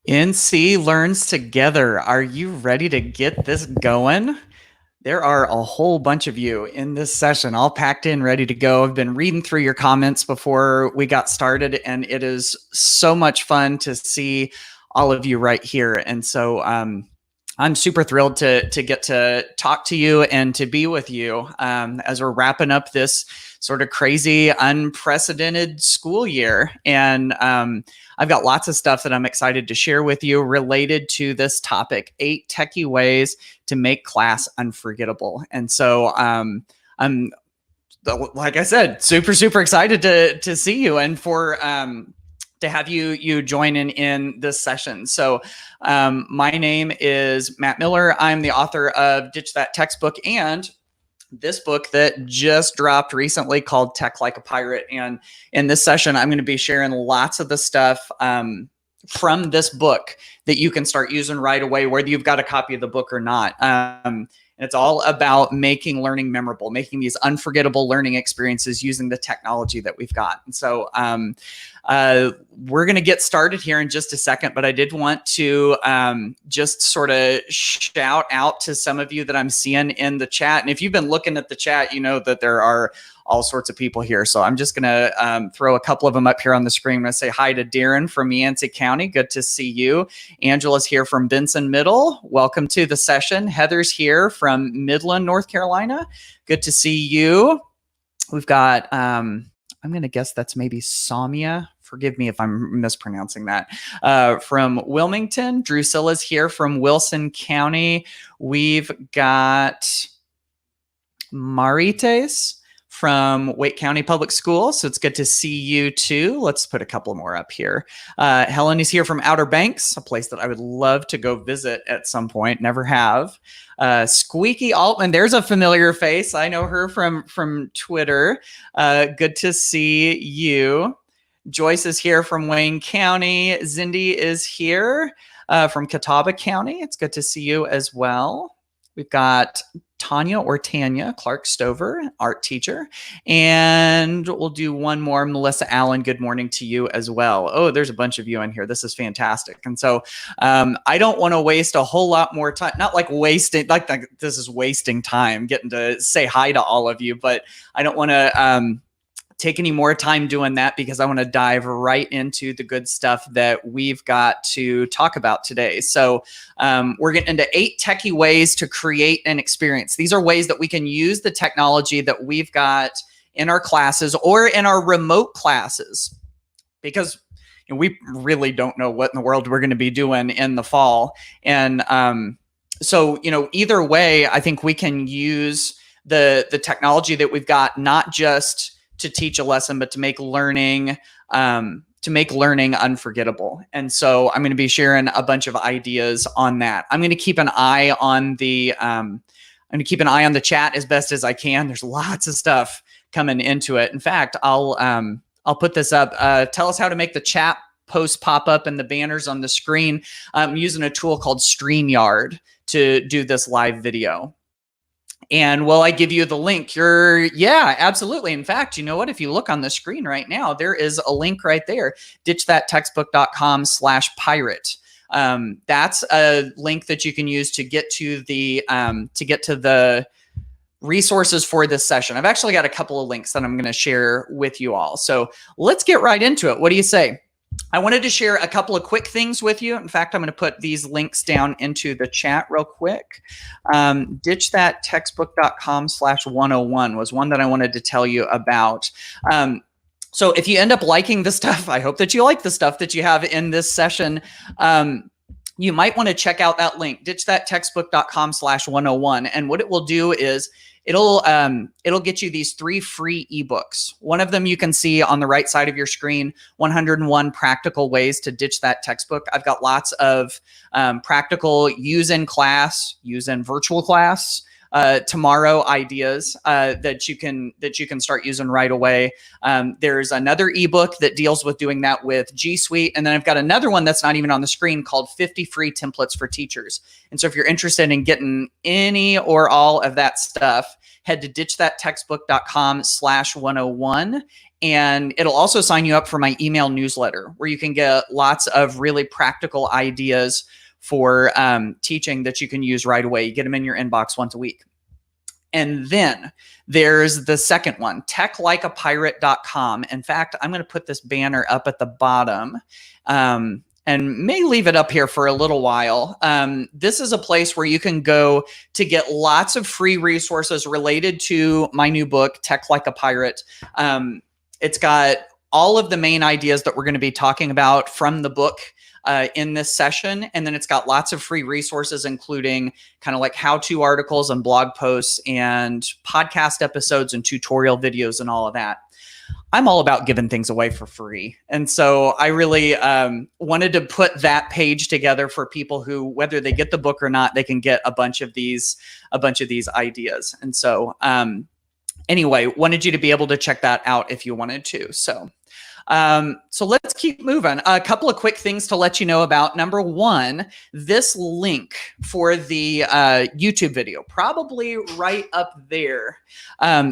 NC learns together. Are you ready to get this going? There are a whole bunch of you in this session, all packed in, ready to go. I've been reading through your comments before we got started, and it is so much fun to see all of you right here. And so I'm super thrilled to get to talk to you and to be with you as we're wrapping up this sort of crazy, unprecedented school year. And I've got lots of stuff that I'm excited to share with you related to this topic, 8 techie ways to make class unforgettable. And so I'm, like I said, super excited to see you and for to have you join in this session. So my name is Matt Miller. I'm the author of Ditch That Textbook and this book that just dropped recently called Tech Like a Pirate. And in this session, I'm going to be sharing lots of the stuff from this book that you can start using right away, whether you've got a copy of the book or not. And it's all about making learning memorable, making these unforgettable learning experiences using the technology that we've got. And so we're going to get started here in just a second, but I did want to just sort of shout out to some of you that I'm seeing in the chat. And if you've been looking at the chat, you know that there are all sorts of people here. So I'm just going to throw a couple of them up here on the screen. I'm going to say hi to Darren from Yancey County. Good to see you. Angela's here from Benson Middle. Welcome to the session. Heather's here from Midland, North Carolina. Good to see you. We've got, I'm going to guess that's maybe Samia. Forgive me if I'm mispronouncing that. From Wilmington. Drusilla's here from Wilson County. We've got Marites from Wake County Public Schools. So it's good to see you too. Let's put a couple more up here. Helen is here from Outer Banks, a place that I would love to go visit at some point. Never have. Squeaky Altman, there's a familiar face. I know her from Twitter. Good to see you. Joyce is here from Wayne County. Zindi is here from Catawba County. It's good to see you as well. We've got Tanya Clark Stover, art teacher. And we'll do one more. Melissa Allen, good morning to you as well. Oh, there's a bunch of you in here. This is fantastic. And so I don't want to waste a whole lot more time, not like wasting, like this is wasting time getting to say hi to all of you, but I don't want to take any more time doing that because I want to dive right into the good stuff that we've got to talk about today. So we're getting into 8 techie ways to create an experience. These are ways that we can use the technology that we've got in our classes or in our remote classes, because we really don't know what in the world we're going to be doing in the fall. And so, either way, I think we can use the technology that we've got, not just to teach a lesson, but to make learning unforgettable. And so I'm going to be sharing a bunch of ideas on that. I'm going to keep an eye on the chat as best as I can. There's lots of stuff coming into it. In fact, I'll put this up. Tell us how to make the chat posts pop up and the banners on the screen. I'm using a tool called StreamYard to do this live video. And will I give you the link? Yeah, absolutely. In fact, you know what? If you look on the screen right now, there is a link right there, ditchthattextbook.com/pirate. That's a link that you can use to get to the resources for this session. I've actually got a couple of links that I'm going to share with you all. So let's get right into it. What do you say? I wanted to share a couple of quick things with you. In fact, I'm going to put these links down into the chat real quick. Ditchthattextbook.com/101 was one that I wanted to tell you about. So if you end up liking the stuff, I hope that you like the stuff that you have in this session. You might want to check out that link, ditchthattextbook.com/101. And what it will do is it'll get you these 3 free ebooks. One of them you can see on the right side of your screen, 101 practical ways to ditch that textbook. I've got lots of practical use in class, use in virtual class, tomorrow ideas that you can start using right away. There's another ebook that deals with doing that with G Suite. And then I've got another one that's not even on the screen called 50 Free Templates for Teachers. And so if you're interested in getting any or all of that stuff, head to ditchthattextbook.com/101 And it'll also sign you up for my email newsletter, where you can get lots of really practical ideas for teaching that you can use right away. You get them in your inbox once a week. And then there's the second one, techlikeapirate.com. In fact, I'm going to put this banner up at the bottom and may leave it up here for a little while. This is a place where you can go to get lots of free resources related to my new book, Tech Like a Pirate. It's got all of the main ideas that we're going to be talking about from the book in this session. And then it's got lots of free resources, including kind of like how-to articles and blog posts and podcast episodes and tutorial videos and all of that. I'm all about giving things away for free. And so I really wanted to put that page together for people who, whether they get the book or not, they can get a bunch of these ideas. And so anyway, wanted you to be able to check that out if you wanted to. So let's keep moving. A couple of quick things to let you know about. Number one, this link for the YouTube video, probably right up there.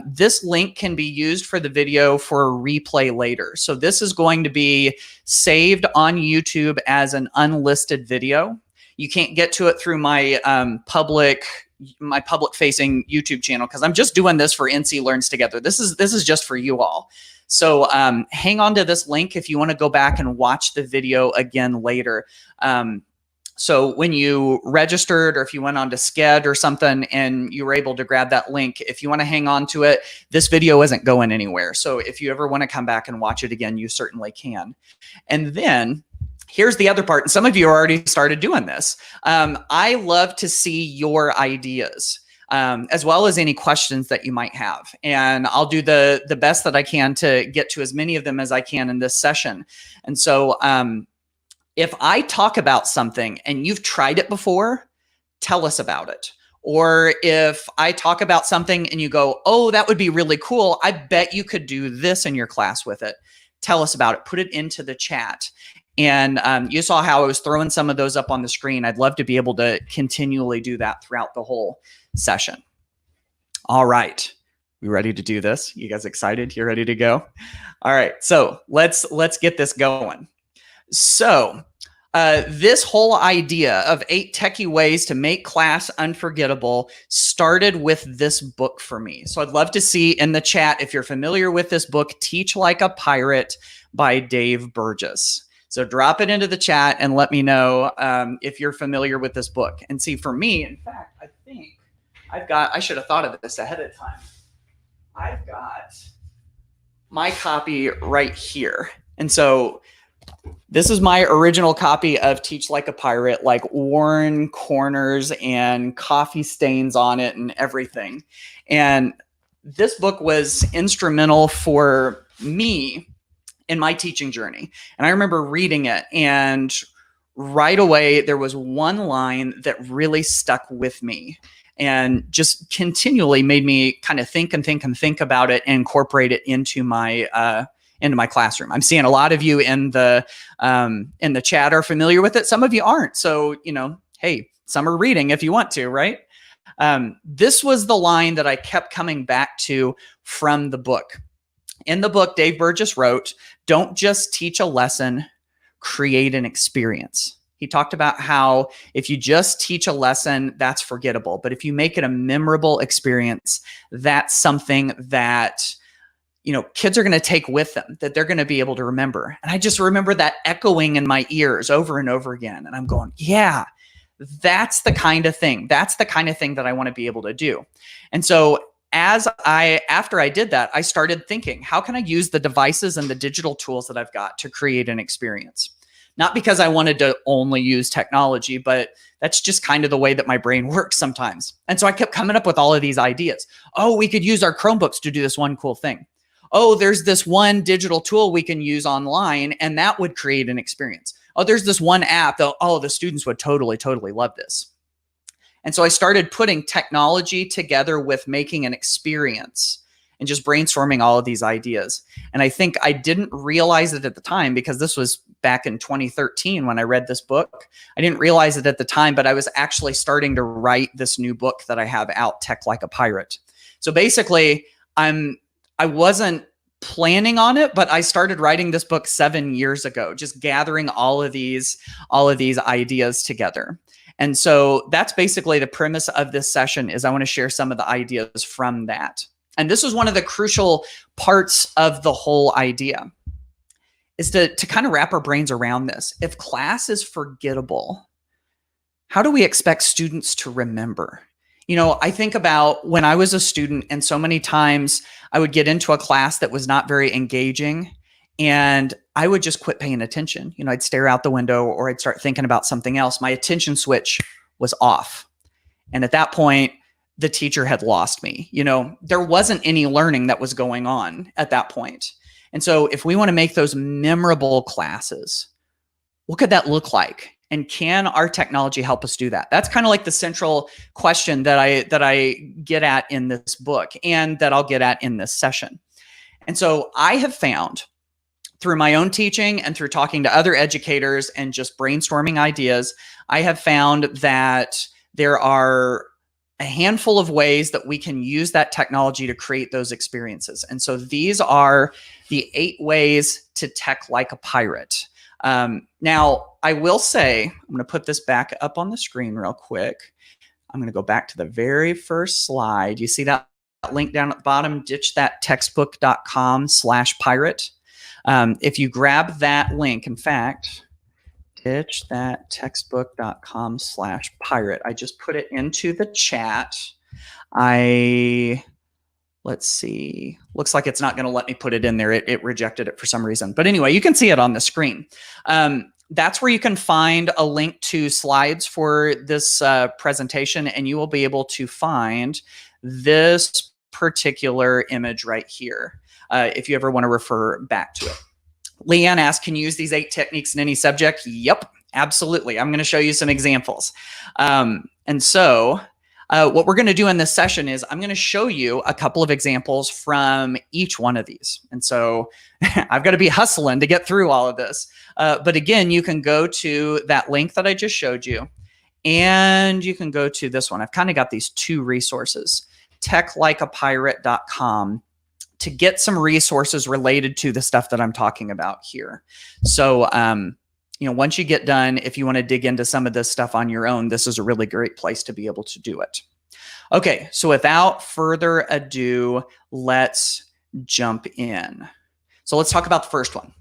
This link can be used for the video for a replay later. So this is going to be saved on YouTube as an unlisted video. You can't get to it through my public facing YouTube channel, because I'm just doing this for NC Learns Together. This is just for you all. So hang on to this link if you want to go back and watch the video again later. So when you registered, or if you went on to Sked or something and you were able to grab that link, if you want to hang on to it, this video isn't going anywhere. So if you ever want to come back and watch it again, you certainly can. And then here's the other part. And some of you already started doing this. I love to see your ideas, as well as any questions that you might have. And I'll do the best that I can to get to as many of them as I can in this session. And so if I talk about something and you've tried it before, tell us about it. Or if I talk about something and you go, oh, that would be really cool, I bet you could do this in your class with it. Tell us about it. Put it into the chat. And you saw how I was throwing some of those up on the screen. I'd love to be able to continually do that throughout the whole session. All right. We ready to do this? You guys excited? You ready to go? All right. So let's get this going. So this whole idea of 8 techie ways to make class unforgettable started with this book for me. So I'd love to see in the chat if you're familiar with this book, Teach Like a Pirate by Dave Burgess. So drop it into the chat and let me know if you're familiar with this book. And see, for me, in fact, I think I should have thought of this ahead of time. I've got my copy right here. And so this is my original copy of Teach Like a Pirate, like worn corners and coffee stains on it and everything. And this book was instrumental for me in my teaching journey. And I remember reading it, and right away, there was one line that really stuck with me and just continually made me kind of think about it and incorporate it into my classroom. I'm seeing a lot of you in the chat are familiar with it. Some of you aren't. So, hey, some are reading if you want to, right? This was the line that I kept coming back to from the book. In the book, Dave Burgess wrote, "Don't just teach a lesson, create an experience." He talked about how if you just teach a lesson, that's forgettable. But if you make it a memorable experience, that's something that kids are going to take with them, that they're going to be able to remember. And I just remember that echoing in my ears over and over again. And I'm going, yeah, that's the kind of thing. That's the kind of thing that I want to be able to do. And so after I did that, I started thinking, how can I use the devices and the digital tools that I've got to create an experience? Not because I wanted to only use technology, but that's just kind of the way that my brain works sometimes. And so I kept coming up with all of these ideas. Oh, we could use our Chromebooks to do this one cool thing. Oh, there's this one digital tool we can use online, and that would create an experience. Oh, there's this one app that, the students would totally love this. And so I started putting technology together with making an experience and just brainstorming all of these ideas. And I think I didn't realize it at the time, because this was back in 2013 when I read this book. I didn't realize it at the time, but I was actually starting to write this new book that I have out, Tech Like a Pirate. So basically, I wasn't planning on it, but I started writing this book 7 years ago, just gathering all of these ideas together. And so that's basically the premise of this session. Is I want to share some of the ideas from that. And this was one of the crucial parts of the whole idea, is to kind of wrap our brains around this. If class is forgettable, how do we expect students to remember? You know, I think about when I was a student, and so many times I would get into a class that was not very engaging, and I would just quit paying attention. You know, I'd stare out the window, or I'd start thinking about something else. My attention switch was off. And at that point, the teacher had lost me. You know, there wasn't any learning that was going on at that point. And so if we want to make those memorable classes, what could that look like? And can our technology help us do that? That's kind of like the central question that I get at in this book, and that I'll get at in this session. And so I have found, through my own teaching and through talking to other educators and just brainstorming ideas, I have found that there are a handful of ways that we can use that technology to create those experiences. And so these are the 8 ways to tech like a pirate. Now, I will say, I'm going to put this back up on the screen real quick. I'm going to go back to the very first slide. You see that link down at the bottom, ditchthattextbook.com/pirate. If you grab that link, in fact, ditchthattextbook.com/pirate. I just put it into the chat. Let's see. Looks like it's not going to let me put it in there. It rejected it for some reason. But anyway, you can see it on the screen. That's where you can find a link to slides for this presentation, and you will be able to find this particular image right here if you ever want to refer back to it. Leanne asked, can you use these 8 techniques in any subject? Yep, absolutely. I'm going to show you some examples. And so what we're going to do in this session is I'm going to show you a couple of examples from each one of these. And so I've got to be hustling to get through all of this. But again, you can go to that link that I just showed you, and you can go to this one. I've kind of got these 2 resources, techlikeapirate.com, to get some resources related to the stuff that I'm talking about here. So, you know, once you get done, if you want to dig into some of this stuff on your own, this is a really great place to be able to do it. Okay, so without further ado, let's jump in. So let's talk about the first one.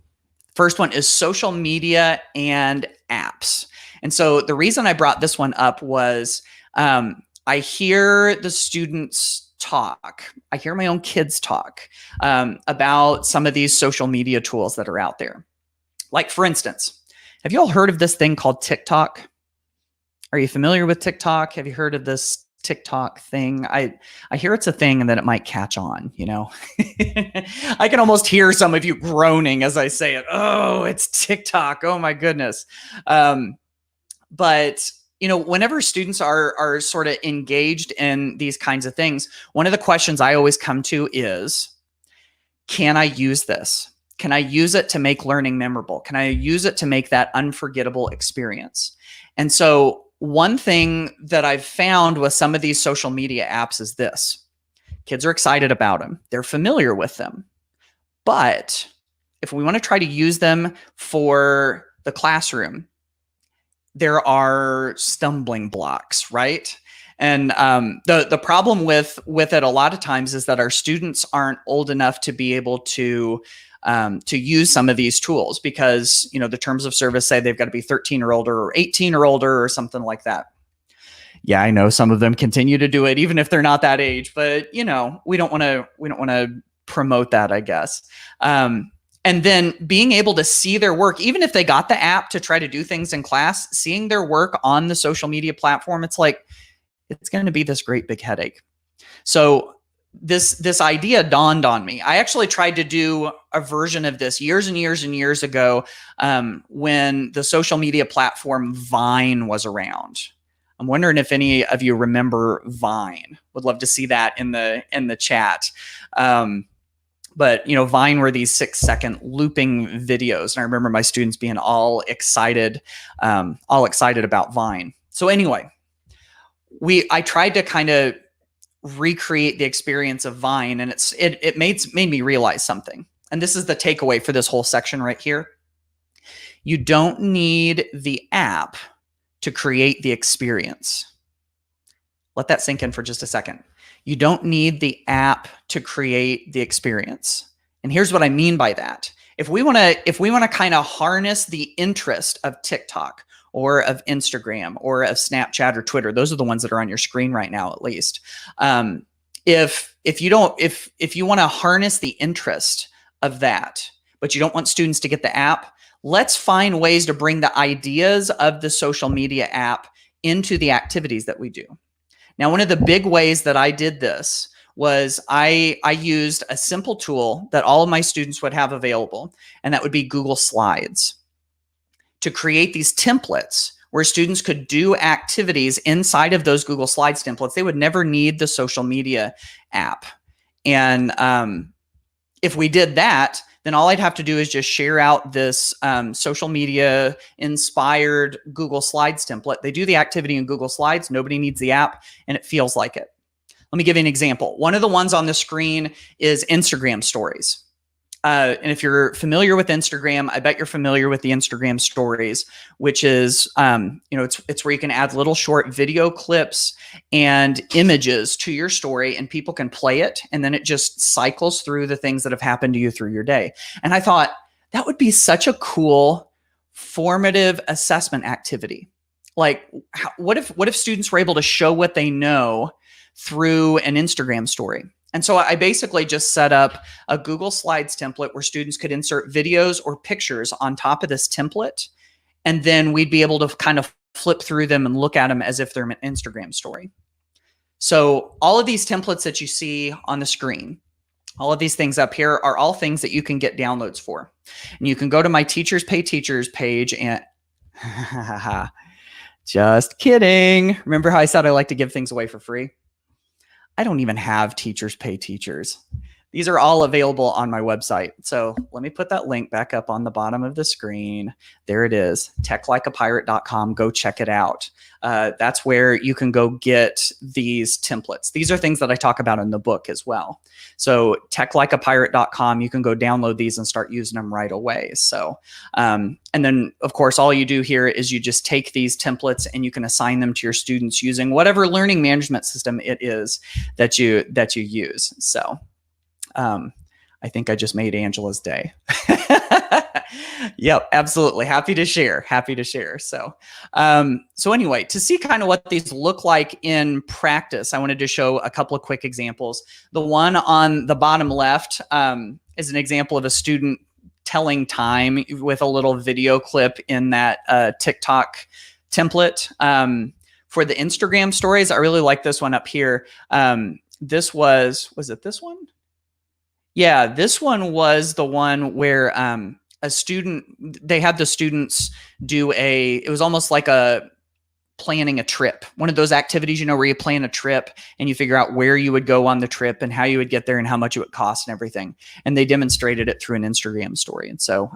First one is social media and apps. And so the reason I brought this one up was I hear the students talk. I hear my own kids talk about some of these social media tools that are out there. Like, for instance, have you all heard of this thing called TikTok? Are you familiar with TikTok? Have you heard of this TikTok thing? I hear it's a thing and that it might catch on, you know. I can almost hear some of you groaning as I say it. Oh, it's TikTok. Oh my goodness. But you know, whenever students are sort of engaged in these kinds of things, one of the questions I always come to is, can I use this? Can I use it to make learning memorable? Can I use it to make that unforgettable experience? And so one thing that I've found with some of these social media apps is this. Kids are excited about them. They're familiar with them. But if we want to try to use them for the classroom, there are stumbling blocks, right? And the problem with it a lot of times is that our students aren't old enough to be able to use some of these tools, because, you know, the terms of service say they've got to be 13 or older or 18 or older or something like that. Yeah, I know some of them continue to do it even if they're not that age, but you know, we don't want to promote that, I guess. And then being able to see their work, even if they got the app to try to do things in class, seeing their work on the social media platform, it's like, it's going to be this great big headache. So this idea dawned on me. I actually tried to do a version of this years and years and years ago when the social media platform Vine was around. I'm wondering if any of you remember Vine. Would love to see that in the chat. But you know, Vine were these 6-second looping videos, and I remember my students being all excited about Vine. So anyway, I tried to kind of recreate the experience of Vine, and it made me realize something. and this is the takeaway for this whole section right here. You don't need the app to create the experience. Let that sink in for just a second. You don't need the app to create the experience. And here's what I mean by that. If we want to kind of harness the interest of TikTok or of Instagram or of Snapchat or Twitter, those are the ones that are on your screen right now, at least. If you want to harness the interest of that, but you don't want students to get the app, let's find ways to bring the ideas of the social media app into the activities that we do. Now, one of the big ways that I did this was I used a simple tool that all of my students would have available, and that would be Google Slides, to create these templates where students could do activities inside of those Google Slides templates. They would never need the social media app. And if we did that, then all I'd have to do is just share out this social media inspired Google Slides template. They do the activity in Google Slides. Nobody needs the app, and it feels like it. Let me give you an example. One of the ones on the screen is Instagram stories. And if you're familiar with Instagram, I bet you're familiar with the Instagram stories, which is, it's where you can add little short video clips and images to your story, and people can play it. And then it just cycles through the things that have happened to you through your day. And I thought that would be such a cool formative assessment activity. Like, what if students were able to show what they know through an Instagram story? And so I basically just set up a Google Slides template where students could insert videos or pictures on top of this template. And then we'd be able to kind of flip through them and look at them as if they're an Instagram story. So all of these templates that you see on the screen, all of these things up here are all things that you can get downloads for. And you can go to my Teachers Pay Teachers page and just kidding. Remember how I said I like to give things away for free? I don't even have Teachers Pay Teachers. These are all available on my website. So let me put that link back up on the bottom of the screen. There it is, techlikeapirate.com. Go check it out. That's where you can go get these templates. These are things that I talk about in the book as well. So techlikeapirate.com, you can go download these and start using them right away. So, and then of course, all you do here is you just take these templates and you can assign them to your students using whatever learning management system it is that you use. So, I think I just made Angela's day. Yep, absolutely. Happy to share. So, anyway, to see kind of what these look like in practice, I wanted to show a couple of quick examples. The one on the bottom left is an example of a student telling time with a little video clip in that TikTok template. For the Instagram stories, I really like this one up here. Was it this one? Yeah, this one was the one where they had the students do it was almost like planning a trip. One of those activities, where you plan a trip and you figure out where you would go on the trip and how you would get there and how much it would cost and everything. And they demonstrated it through an Instagram story. And so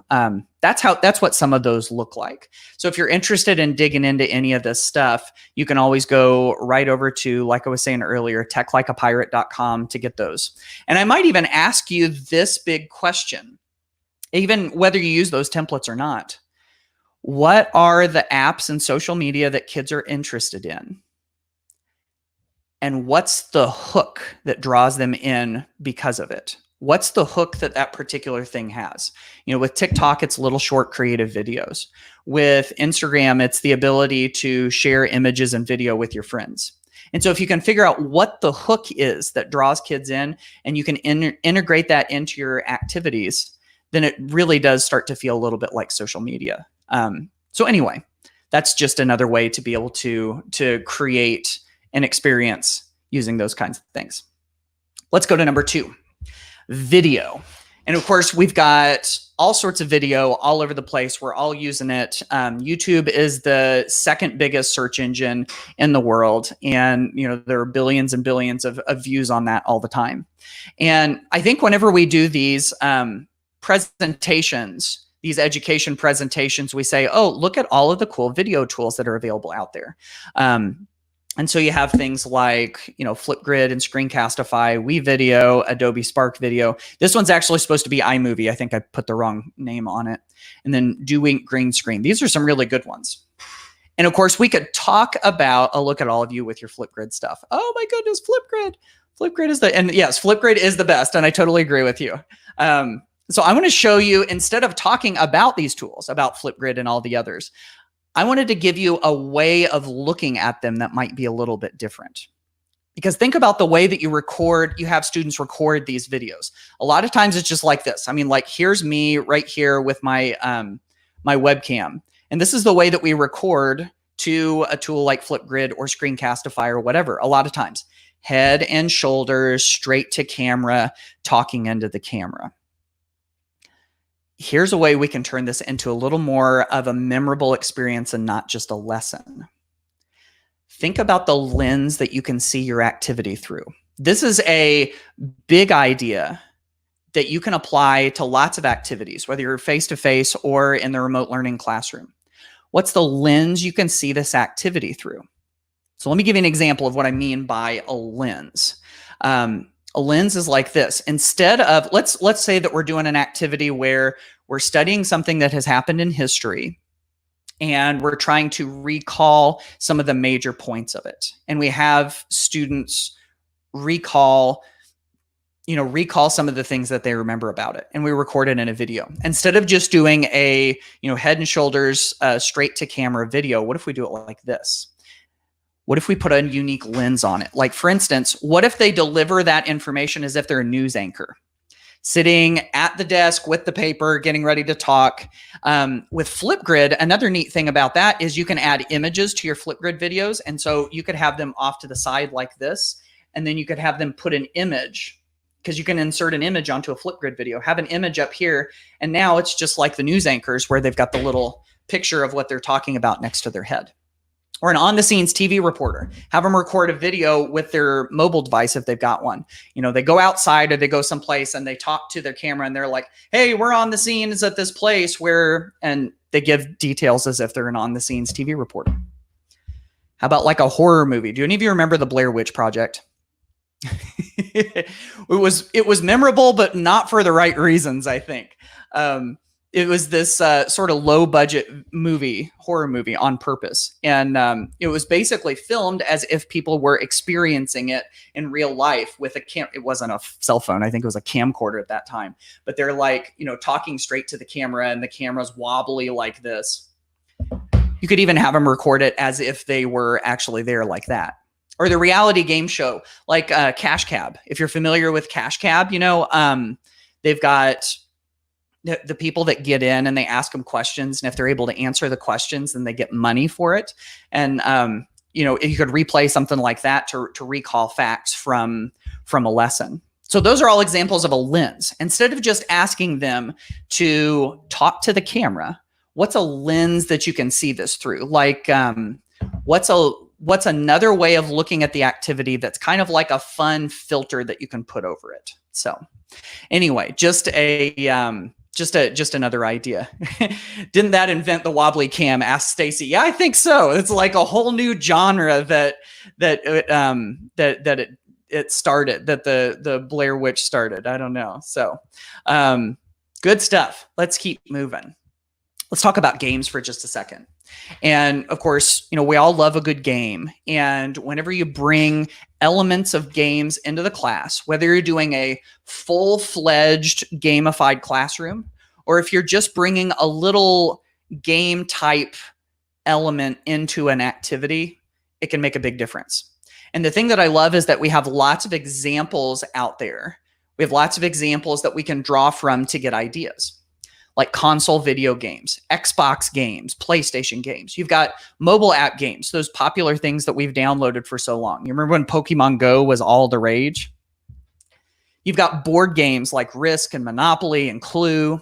that's what some of those look like. So if you're interested in digging into any of this stuff, you can always go right over to, like I was saying earlier, techlikeapirate.com to get those. And I might even ask you this big question, even whether you use those templates or not. What are the apps and social media that kids are interested in? And what's the hook that draws them in because of it? What's the hook that particular thing has? With TikTok, it's little short creative videos. With Instagram, it's the ability to share images and video with your friends. And so if you can figure out what the hook is that draws kids in, and you can integrate that into your activities, then it really does start to feel a little bit like social media. So anyway, that's just another way to be able to create an experience using those kinds of things. Let's go to number 2, video. And of course, we've got all sorts of video all over the place. We're all using it. YouTube is the second biggest search engine in the world. And, there are billions and billions of views on that all the time. And I think whenever we do these presentations, these education presentations, we say, oh, look at all of the cool video tools that are available out there. And so you have things like, Flipgrid and Screencastify, WeVideo, Adobe Spark Video. This one's actually supposed to be iMovie. I think I put the wrong name on it. And then Doink Green Screen. These are some really good ones. And of course, we could talk about, look at all of you with your Flipgrid stuff. Oh my goodness, Flipgrid. Flipgrid is and yes, Flipgrid is the best. And I totally agree with you. So I want to show you, instead of talking about these tools, about Flipgrid and all the others, I wanted to give you a way of looking at them that might be a little bit different. Because think about the way that you have students record these videos. A lot of times it's just like this. I mean, like, here's me right here with my, my webcam. And this is the way that we record to a tool like Flipgrid or Screencastify or whatever. A lot of times, head and shoulders, straight to camera, talking into the camera. Here's a way we can turn this into a little more of a memorable experience and not just a lesson. Think about the lens that you can see your activity through. This is a big idea that you can apply to lots of activities, whether you're face-to-face or in the remote learning classroom. What's the lens you can see this activity through? So let me give you an example of what I mean by a lens. A lens is like this. Instead of, let's say that we're doing an activity where we're studying something that has happened in history, and we're trying to recall some of the major points of it. And we have students recall some of the things that they remember about it. And we record it in a video. Instead of just doing a, head and shoulders straight to camera video, what if we do it like this? What if we put a unique lens on it? Like, for instance, what if they deliver that information as if they're a news anchor, sitting at the desk with the paper, getting ready to talk? With Flipgrid, another neat thing about that is you can add images to your Flipgrid videos. And so you could have them off to the side like this, and then you could have them put an image, because you can insert an image onto a Flipgrid video, have an image up here. And now it's just like the news anchors where they've got the little picture of what they're talking about next to their head. Or an on-the-scenes TV reporter, have them record a video with their mobile device if they've got one. They go outside or they go someplace and they talk to their camera and they're like, hey, we're on the scenes at this place where, and they give details as if they're an on-the-scenes TV reporter. How about like a horror movie? Do any of you remember the Blair Witch Project? It was memorable, but not for the right reasons, I think. It was this sort of low budget horror movie on purpose. And it was basically filmed as if people were experiencing it in real life with it wasn't a cell phone. I think it was a camcorder at that time, but they're like, talking straight to the camera, and the camera's wobbly like this. You could even have them record it as if they were actually there like that. Or the reality game show, like Cash Cab. If you're familiar with Cash Cab, they've got the people that get in and they ask them questions. And if they're able to answer the questions, then they get money for it. And, you could replay something like that to recall facts from a lesson. So those are all examples of a lens. Instead of just asking them to talk to the camera, what's a lens that you can see this through? Like, what's another way of looking at the activity that's kind of like a fun filter that you can put over it? So anyway, just another idea. Didn't that invent the wobbly cam? Asked Stacy. Yeah, I think so. It's like a whole new genre that it started, that the Blair Witch started. I don't know. So good stuff. Let's keep moving. Let's talk about games for just a second. And of course, we all love a good game. And whenever you bring elements of games into the class, whether you're doing a full-fledged gamified classroom, or if you're just bringing a little game type element into an activity, it can make a big difference. And the thing that I love is that we have lots of examples out there. We have lots of examples that we can draw from to get ideas. Like console video games, Xbox games, PlayStation games. You've got mobile app games, those popular things that we've downloaded for so long. You remember when Pokemon Go was all the rage? You've got board games like Risk and Monopoly and Clue.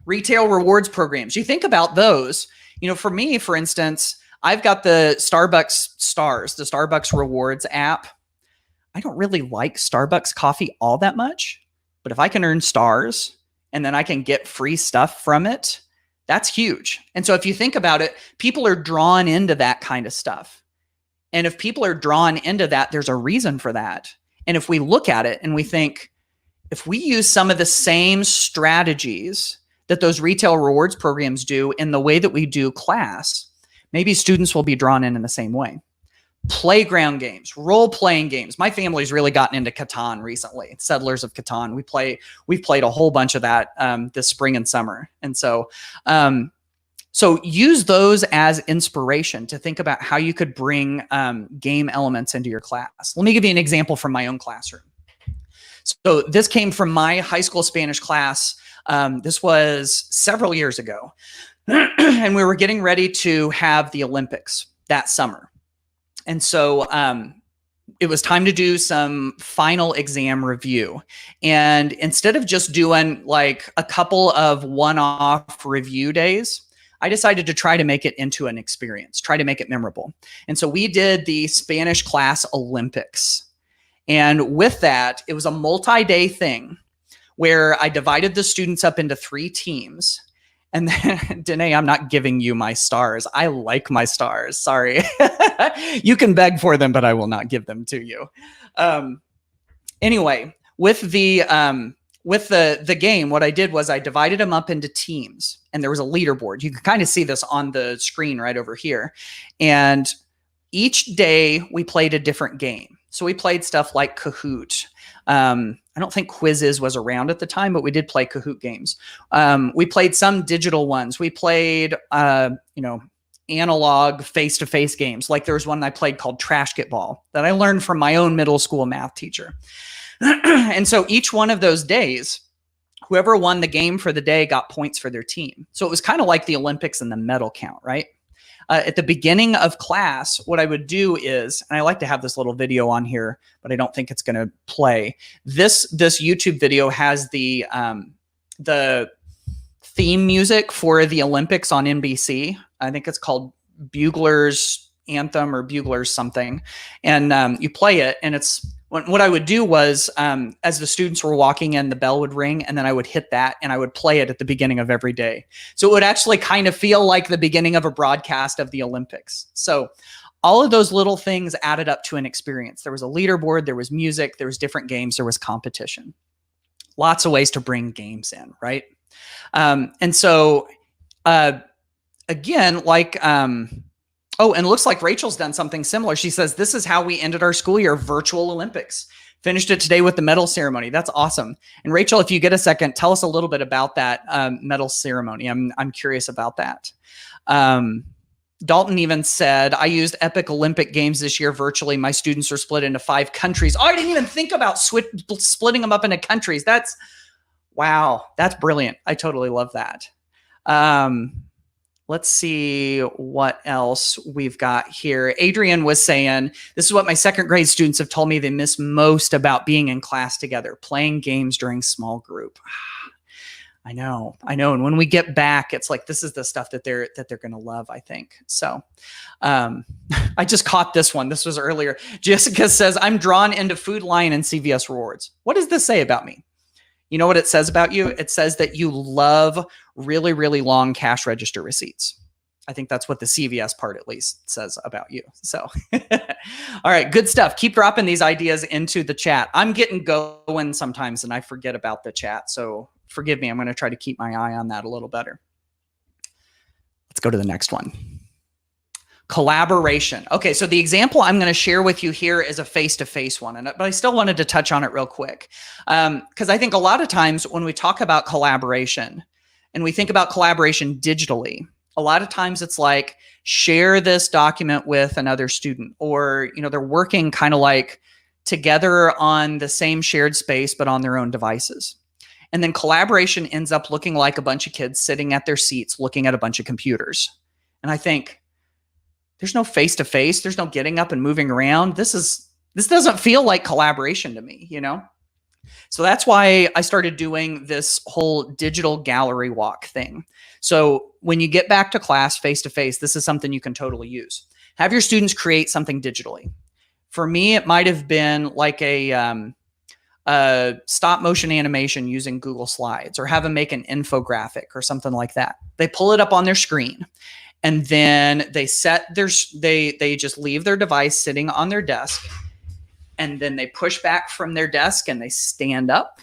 Retail rewards programs. You think about those. For me, for instance, I've got the Starbucks Stars, the Starbucks Rewards app. I don't really like Starbucks coffee all that much, but if I can earn stars and then I can get free stuff from it, that's huge. And so if you think about it, people are drawn into that kind of stuff. And if people are drawn into that, there's a reason for that. And if we look at it and we think, if we use some of the same strategies that those retail rewards programs do in the way that we do class, maybe students will be drawn in the same way. Playground games, role-playing games. My family's really gotten into Catan recently. Settlers of Catan. We've played a whole bunch of that this spring and summer. And so use those as inspiration to think about how you could bring game elements into your class. Let me give you an example from my own classroom. So this came from my high school Spanish class. This was several years ago. And we were getting ready to have the Olympics that summer. And so it was time to do some final exam review. And instead of just doing like a couple of one-off review days, I decided to try to make it into an experience, try to make it memorable. And so we did the Spanish class Olympics. And with that, it was a multi-day thing where I divided the students up into 3 teams. And then, Danae, I'm not giving you my stars. I like my stars. Sorry. You can beg for them, but I will not give them to you. Anyway, with the game, what I did was I divided them up into teams, and there was a leaderboard. You can kind of see this on the screen right over here. And each day we played a different game. So we played stuff like Kahoot. I don't think Quizzes was around at the time, but we did play Kahoot games. We played some digital ones. We played, analog face-to-face games. Like there was one I played called Trashketball that I learned from my own middle school math teacher. And so each one of those days, whoever won the game for the day got points for their team. So it was kind of like the Olympics and the medal count, right? At the beginning of class, what I would do is, and I like to have this little video on here, but I don't think it's going to play. This YouTube video has the theme music for the Olympics on NBC. I think it's called Bugler's Anthem or Bugler's something. And you play it, and it's what I would do was, as the students were walking in, the bell would ring, and then I would hit that, and I would play it at the beginning of every day. So it would actually kind of feel like the beginning of a broadcast of the Olympics. So all of those little things added up to an experience. There was a leaderboard, there was music, there was different games, there was competition. Lots of ways to bring games in, right? And so, again, like... oh, and it looks like Rachel's done something similar. She says, this is how we ended our school year, virtual Olympics. Finished it today with the medal ceremony. That's awesome. And Rachel, if you get a second, tell us a little bit about that medal ceremony. I'm curious about that. Dalton even said, I used Epic Olympic Games this year virtually. My students are split into 5 countries. Oh, I didn't even think about splitting them up into countries. Wow, that's brilliant. I totally love that. Let's see what else we've got here. Adrian was saying, this is what my 2nd grade students have told me they miss most about being in class together, playing games during small group. I know. And when we get back, it's like, this is the stuff that they're going to love, I think. So I just caught this one. This was earlier. Jessica says, I'm drawn into Food Lion and CVS Rewards. What does this say about me? You know what it says about you? It says that you love really, really long cash register receipts. I think that's what the CVS part at least says about you. So, all right, good stuff. Keep dropping these ideas into the chat. I'm getting going sometimes and I forget about the chat. So forgive me. I'm going to try to keep my eye on that a little better. Let's go to the next one. Collaboration. Okay, so the example I'm going to share with you here is a face-to-face one, but I still wanted to touch on it real quick because I think a lot of times when we talk about collaboration and we think about collaboration digitally, a lot of times it's like share this document with another student, or they're working kind of like together on the same shared space but on their own devices. And then collaboration ends up looking like a bunch of kids sitting at their seats looking at a bunch of computers. And I think, there's no face-to-face. There's no getting up and moving around. This doesn't feel like collaboration to me, So that's why I started doing this whole digital gallery walk thing. So when you get back to class face-to-face, this is something you can totally use. Have your students create something digitally. For me, it might have been like a stop motion animation using Google Slides, or have them make an infographic or something like that. They pull it up on their screen. And then they they just leave their device sitting on their desk, and then they push back from their desk and they stand up,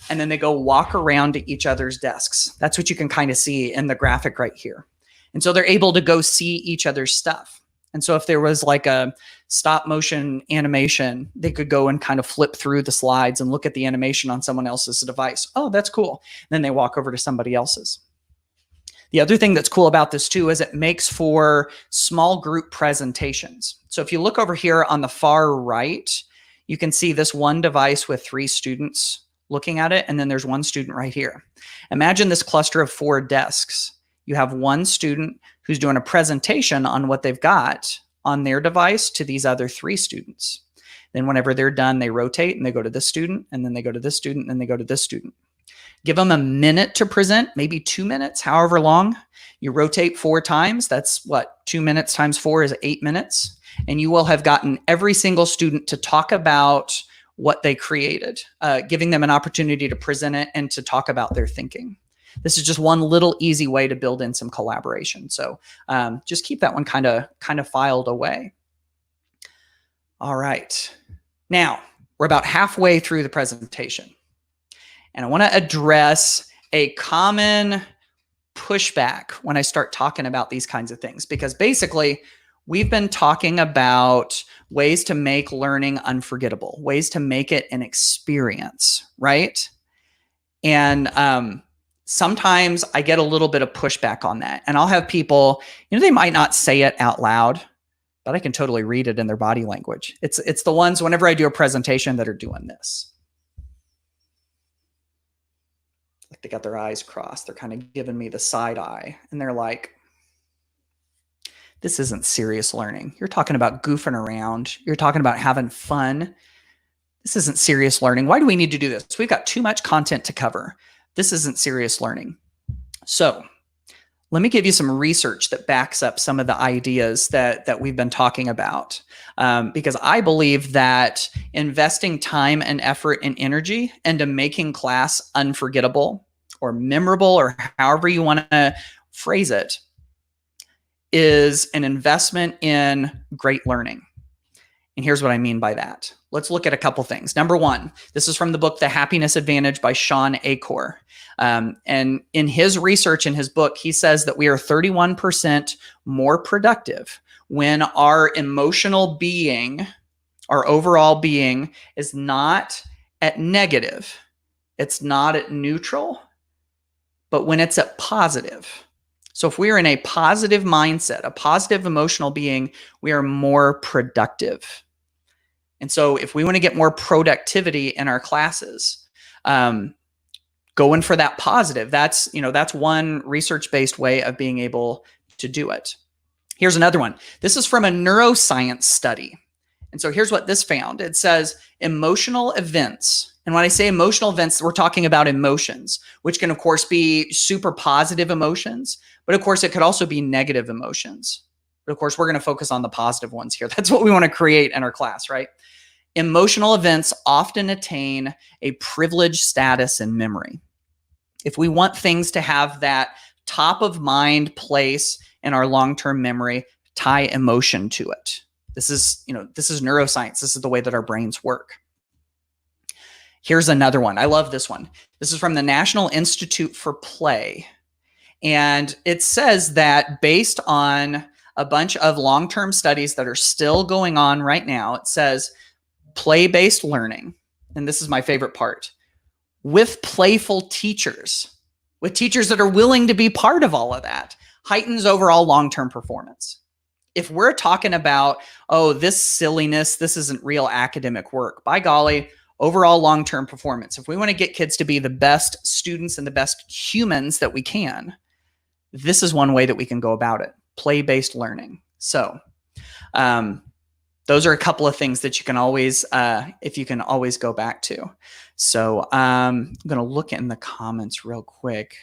and then they go walk around to each other's desks. That's what you can kind of see in the graphic right here. And so they're able to go see each other's stuff. And so if there was like a stop motion animation, they could go and kind of flip through the slides and look at the animation on someone else's device. Oh, that's cool. And then they walk over to somebody else's. The other thing that's cool about this too is it makes for small group presentations. So if you look over here on the far right, you can see this one device with 3 students looking at it, and then there's one student right here. Imagine this cluster of 4 desks. You have one student who's doing a presentation on what they've got on their device to these other 3 students. Then whenever they're done, they rotate and they go to this student, and then they go to this student, and then they go to this student. Give them a minute to present, maybe 2 minutes, however long. You rotate 4 times. That's what, 2 minutes times 4 is 8 minutes. And you will have gotten every single student to talk about what they created, giving them an opportunity to present it and to talk about their thinking. This is just one little easy way to build in some collaboration. So just keep that one kind of filed away. All right. Now, we're about halfway through the presentation. And I want to address a common pushback when I start talking about these kinds of things, because basically we've been talking about ways to make learning unforgettable, ways to make it an experience, right? And sometimes I get a little bit of pushback on that. And I'll have people, they might not say it out loud, but I can totally read it in their body language. It's the ones whenever I do a presentation that are doing this. Like they got their eyes crossed. They're kind of giving me the side eye. And they're like, this isn't serious learning. You're talking about goofing around. You're talking about having fun. This isn't serious learning. Why do we need to do this? We've got too much content to cover. This isn't serious learning. So let me give you some research that backs up some of the ideas that we've been talking about. Because I believe that investing time and effort and energy into making class unforgettable or memorable, or however you want to phrase it, is an investment in great learning. And here's what I mean by that. Let's look at a couple things. Number one, this is from the book, The Happiness Advantage by Sean Achor. And in his research in his book, he says that we are 31% more productive when our emotional being, our overall being, is not at negative. It's not at neutral, but when it's at positive. So if we are in a positive mindset, a positive emotional being, we are more productive. And so if we want to get more productivity in our classes, going for that positive, that's one research-based way of being able to do it. Here's another one. This is from a neuroscience study. And so here's what this found. It says emotional events. And when I say emotional events, we're talking about emotions, which can, of course, be super positive emotions. But of course, it could also be negative emotions. But of course, we're going to focus on the positive ones here. That's what we want to create in our class, right? Emotional events often attain a privileged status in memory. If we want things to have that top of mind place in our long-term memory, tie emotion to it. This is neuroscience. This is the way that our brains work. Here's another one. I love this one. This is from the National Institute for Play. And it says that based on a bunch of long-term studies that are still going on right now, it says play-based learning, and this is my favorite part, with playful teachers, with teachers that are willing to be part of all of that, heightens overall long-term performance. If we're talking about, oh, this silliness, this isn't real academic work, by golly, overall long-term performance. If we want to get kids to be the best students and the best humans that we can, this is one way that we can go about it, play-based learning. So those are a couple of things that you can always, if you can always go back to. So I'm going to look in the comments real quick.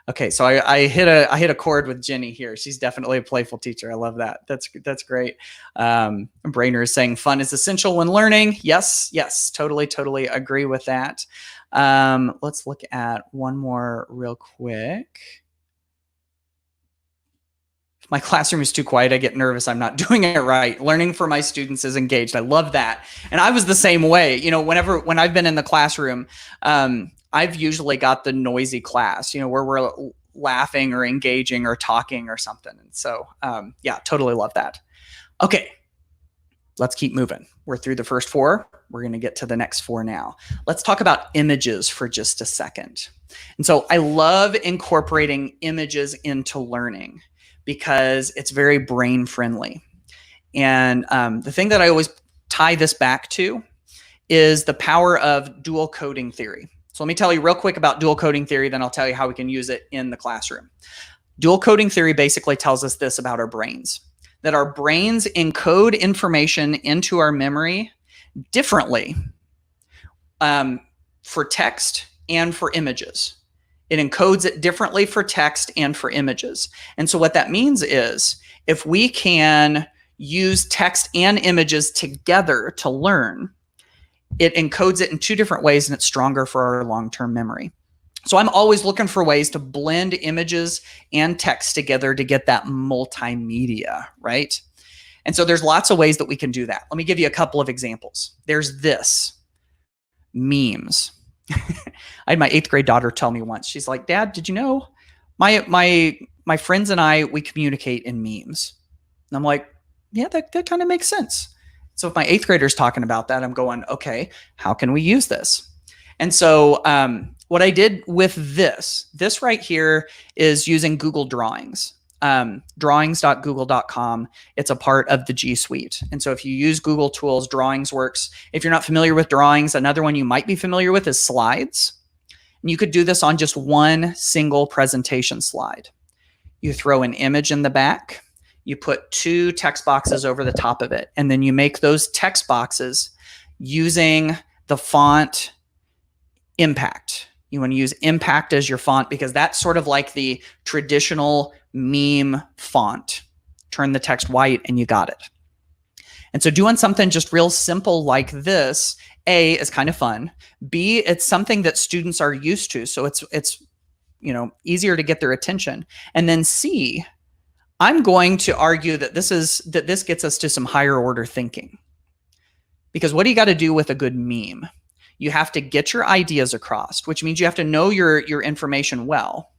Okay, so I hit a chord with Jenny here. She's definitely a playful teacher. I love that. That's great. Brainer is saying fun is essential when learning. Yes, totally agree with that. Let's look at one more real quick. my classroom is too quiet, I get nervous. I'm not doing it right. Learning for my students is engaged. I love that. And I was the same way. When I've been in the classroom, I've usually got the noisy class, where we're laughing or engaging or talking or something. And so, yeah, totally love that. Okay, let's keep moving. We're through the first 4. We're going to get to the next 4 now. Let's talk about images for just a second. And so I love incorporating images into learning because it's very brain friendly. And the thing that I always tie this back to is the power of dual coding theory. So let me tell you real quick about dual coding theory, then I'll tell you how we can use it in the classroom. Dual coding theory basically tells us this about our brains, that our brains encode information into our memory differently for text and for images. It encodes it differently for text and for images. And so what that means is if we can use text and images together to learn, it encodes it in 2 different ways and it's stronger for our long-term memory. So I'm always looking for ways to blend images and text together to get that multimedia, right? And so there's lots of ways that we can do that. Let me give you a couple of examples. There's this, memes. I had my 8th grade daughter tell me once, she's like, Dad, did you know my friends and I, we communicate in memes? And I'm like, yeah, that kind of makes sense. So if my 8th grader's talking about that, I'm going, okay, how can we use this? And so what I did with this right here is using Google Drawings. Drawings.google.com. It's a part of the G Suite. And so if you use Google Tools, Drawings works. If you're not familiar with Drawings, another one you might be familiar with is Slides. And you could do this on just one single presentation slide. You throw an image in the back, you put 2 text boxes over the top of it, and then you make those text boxes using the font Impact. You want to use Impact as your font because that's sort of like the traditional meme font. Turn the text white and you got it. And so doing something just real simple like this, A, is kind of fun. B, it's something that students are used to. So it's easier to get their attention. And then C, I'm going to argue that this gets us to some higher order thinking. Because what do you got to do with a good meme? You have to get your ideas across, which means you have to know your information well.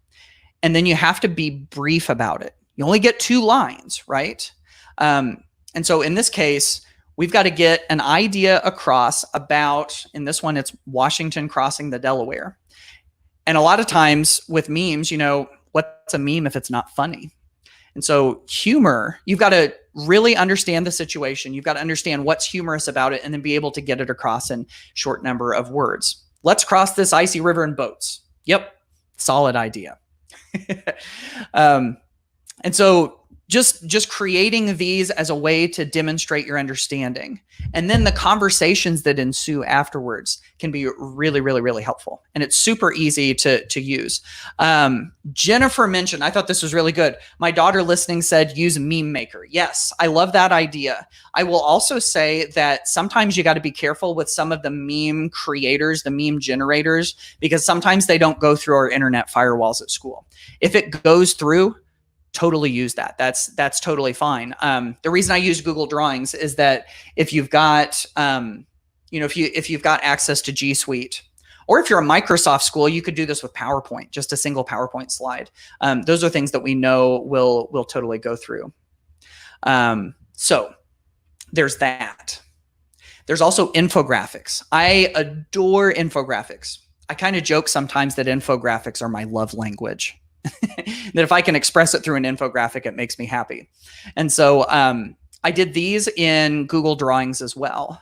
And then you have to be brief about it. You only get 2 lines, right? And so in this case, we've got to get an idea across about, in this one, it's Washington crossing the Delaware. And a lot of times with memes, what's a meme if it's not funny? And so humor, you've got to really understand the situation. You've got to understand what's humorous about it and then be able to get it across in short number of words. Let's cross this icy river in boats. Yep, solid idea. And so just creating these as a way to demonstrate your understanding. And then the conversations that ensue afterwards can be really, really, really helpful. And it's super easy to use. Jennifer mentioned, I thought this was really good. My daughter listening said, use Meme Maker. Yes, I love that idea. I will also say that sometimes you got to be careful with some of the meme creators, the meme generators, because sometimes they don't go through our internet firewalls at school. If it goes through, totally use that. That's totally fine. The reason I use Google Drawings is that if you've got, if you've got access to G Suite, or if you're a Microsoft school, you could do this with PowerPoint, just a single PowerPoint slide. Those are things that we know will totally go through. So there's that. There's also infographics. I adore infographics. I kind of joke sometimes that infographics are my love language. That if I can express it through an infographic, it makes me happy. And so I did these in Google Drawings as well.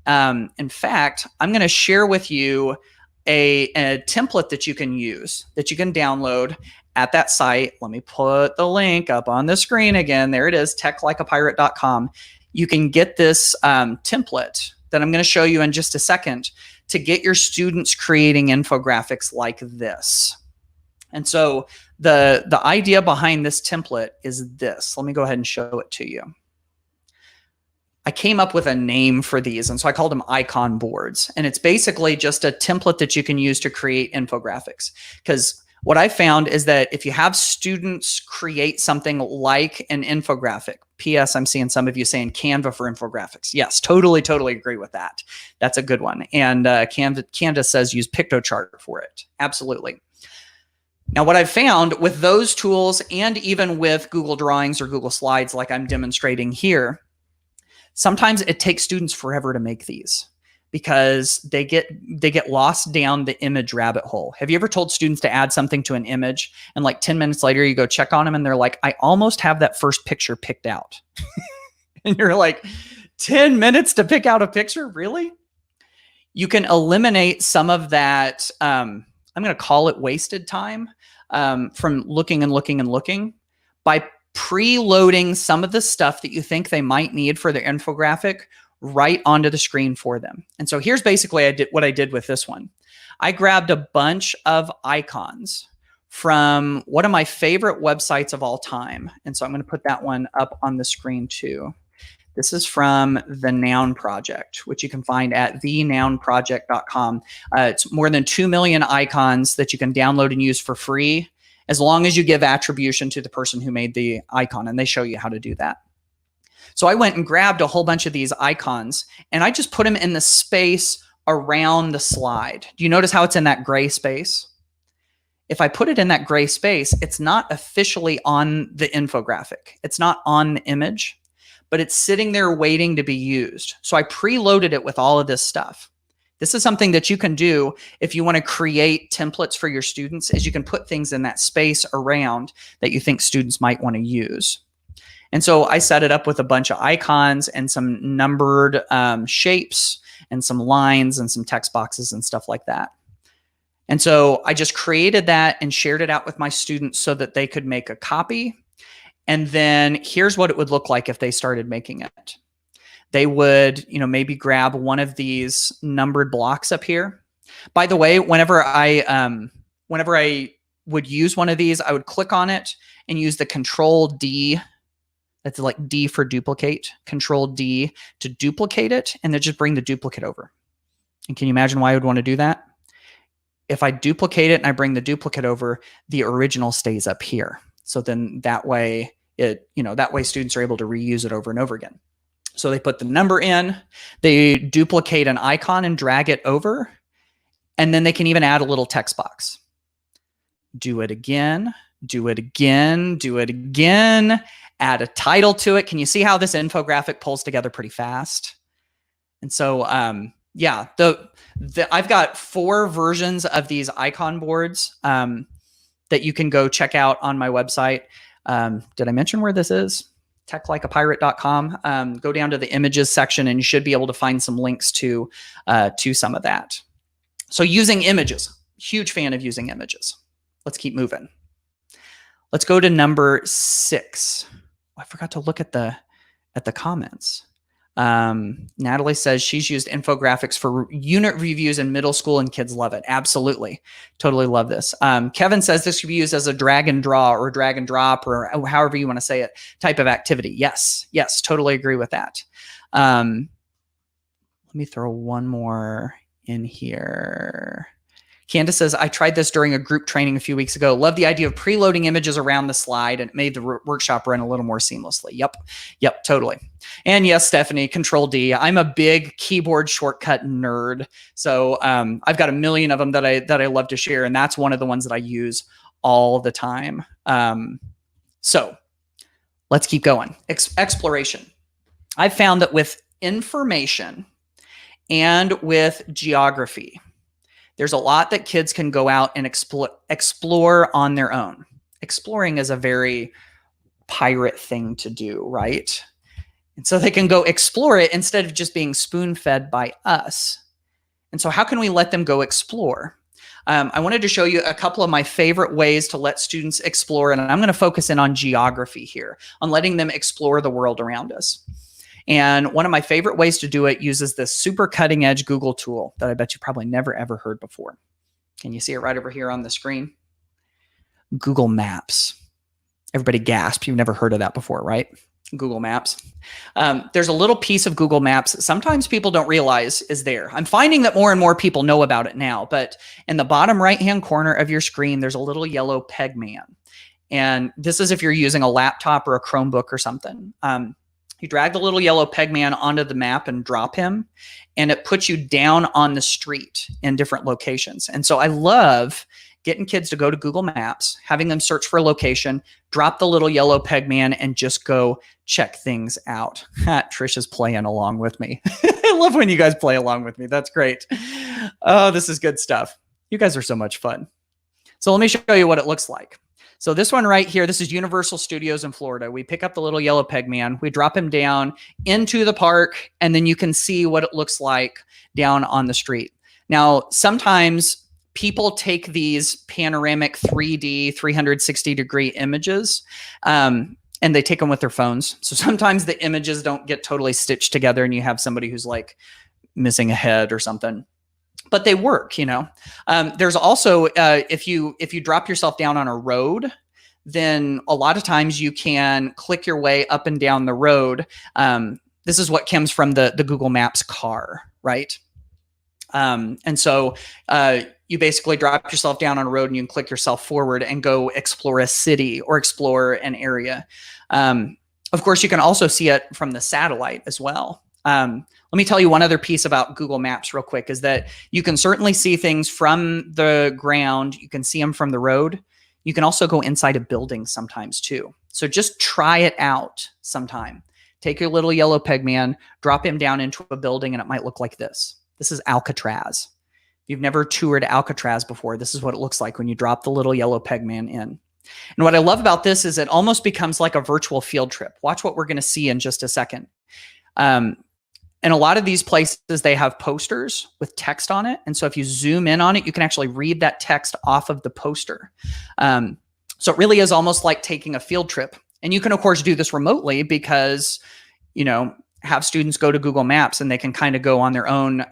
In fact, I'm going to share with you a template that you can use, that you can download at that site. Let me put the link up on the screen again. There it is, techlikeapirate.com. You can get this template that I'm going to show you in just a second to get your students creating infographics like this. And so the idea behind this template is this. Let me go ahead and show it to you. I came up with a name for these, and so I called them icon boards. And it's basically just a template that you can use to create infographics. Because What I found is that if you have students create something like an infographic, P.S. I'm seeing some of you saying Canva for infographics. Yes, totally agree with that. That's a good one. And Canva says use Pictochart for it. Absolutely. Now, what I've found with those tools and even with Google Drawings or Google Slides, like I'm demonstrating here, sometimes it takes students forever to make these because they get lost down the image rabbit hole. Have you ever told students to add something to an image and like 10 minutes later you go check on them and they're like, I almost have that first picture picked out. And you're like, 10 minutes to pick out a picture? Really? You can eliminate some of that, I'm going to call it wasted time, from looking and looking and looking by preloading some of the stuff that you think they might need for their infographic right onto the screen for them. And so here's basically what I did with this one. I grabbed a bunch of icons from one of my favorite websites of all time. And so I'm going to put that one up on the screen too. This is from the Noun Project, which you can find at thenounproject.com. It's more than 2 million icons that you can download and use for free, as long as you give attribution to the person who made the icon, and they show you how to do that. So I went and grabbed a whole bunch of these icons, and I just put them in the space around the slide. Do you notice how it's in that gray space? If I put it in that gray space, it's not officially on the infographic. It's not on the image, but it's sitting there waiting to be used. So I preloaded it with all of this stuff. This is something that you can do if you want to create templates for your students, is you can put things in that space around that you think students might want to use. And so I set it up with a bunch of icons and some numbered shapes and some lines and some text boxes and stuff like that. And so I just created that and shared it out with my students so that they could make a copy. And then here's what it would look like if they started making it. They would, maybe grab one of these numbered blocks up here. By the way, whenever I would use one of these, I would click on it and use the Control D. That's like D for duplicate, Control D to duplicate it, and then just bring the duplicate over. And can you imagine why I would want to do that? If I duplicate it and I bring the duplicate over, the original stays up here. So then that way students are able to reuse it over and over again. So they put the number in, they duplicate an icon and drag it over, and then they can even add a little text box. Do it again, do it again, do it again, add a title to it. Can you see how this infographic pulls together pretty fast? And so, yeah, I've got 4 versions of these icon boards that you can go check out on my website. Did I mention where this is? techlikeapirate.com. Go down to the images section and you should be able to find some links to some of that. So using images, huge fan of using images. Let's keep moving. Let's go to number 6. I forgot to look at the comments. Natalie says she's used infographics for unit reviews in middle school and kids love it. Absolutely. Totally love this. Kevin says this could be used as a drag and draw or drag and drop or however you want to say it type of activity. Yes. Totally agree with that. Let me throw one more in here. Candace says, I tried this during a group training a few weeks ago. Love the idea of preloading images around the slide, and it made the workshop run a little more seamlessly. Yep, totally. And yes, Stephanie, Control D. I'm a big keyboard shortcut nerd. So I've got a million of them that I love to share, and that's one of the ones that I use all the time. So let's keep going. Exploration. I've found that with information and with geography, there's a lot that kids can go out and explore on their own. Exploring is a very pirate thing to do, right? And so they can go explore it instead of just being spoon-fed by us. And so how can we let them go explore? I wanted to show you a couple of my favorite ways to let students explore, and I'm going to focus in on geography here, on letting them explore the world around us. And one of my favorite ways to do it uses this super cutting edge Google tool that I bet you probably never ever heard before. Can you see it right over here on the screen? Google Maps. Everybody gasp. You've never heard of that before, right? Google Maps. There's a little piece of Google Maps sometimes people don't realize is there. I'm finding that more and more people know about it now, but in the bottom right-hand corner of your screen, there's a little yellow peg man. And this is if you're using a laptop or a Chromebook or something. You drag the little yellow peg man onto the map and drop him, and it puts you down on the street in different locations. And so I love getting kids to go to Google Maps, having them search for a location, drop the little yellow peg man, and just go check things out. Trish is playing along with me. I love when you guys play along with me. That's great. Oh, this is good stuff. You guys are so much fun. So let me show you what it looks like. So this one right here, this is Universal Studios in Florida. We pick up the little yellow peg man, we drop him down into the park, and then you can see what it looks like down on the street. Now, sometimes people take these panoramic 3D 360-degree images and they take them with their phones. So sometimes the images don't get totally stitched together and you have somebody who's like missing a head or something. But they work, you know. There's also, if you drop yourself down on a road, then a lot of times you can click your way up and down the road. This is what comes from the Google Maps car, right? And so you basically drop yourself down on a road and you can click yourself forward and go explore a city or explore an area. Of course, you can also see it from the satellite as well. Let me tell you one other piece about Google Maps real quick is that you can certainly see things from the ground. You can see them from the road. You can also go inside a building sometimes too. So just try it out sometime. Take your little yellow peg man, drop him down into a building, and it might look like this. This is Alcatraz. If you've never toured Alcatraz before, this is what it looks like when you drop the little yellow peg man in. And what I love about this is it almost becomes like a virtual field trip. Watch what we're going to see in just a second. And a lot of these places, they have posters with text on it. And so if you zoom in on it, you can actually read that text off of the poster. So it really is almost like taking a field trip. And you can, of course, do this remotely because, you know, have students go to Google Maps and they can kind of go on their own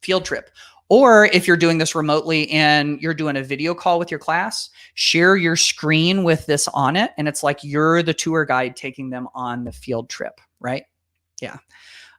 field trip. Or if you're doing this remotely and you're doing a video call with your class, share your screen with this on it. And it's like you're the tour guide taking them on the field trip, right? Yeah.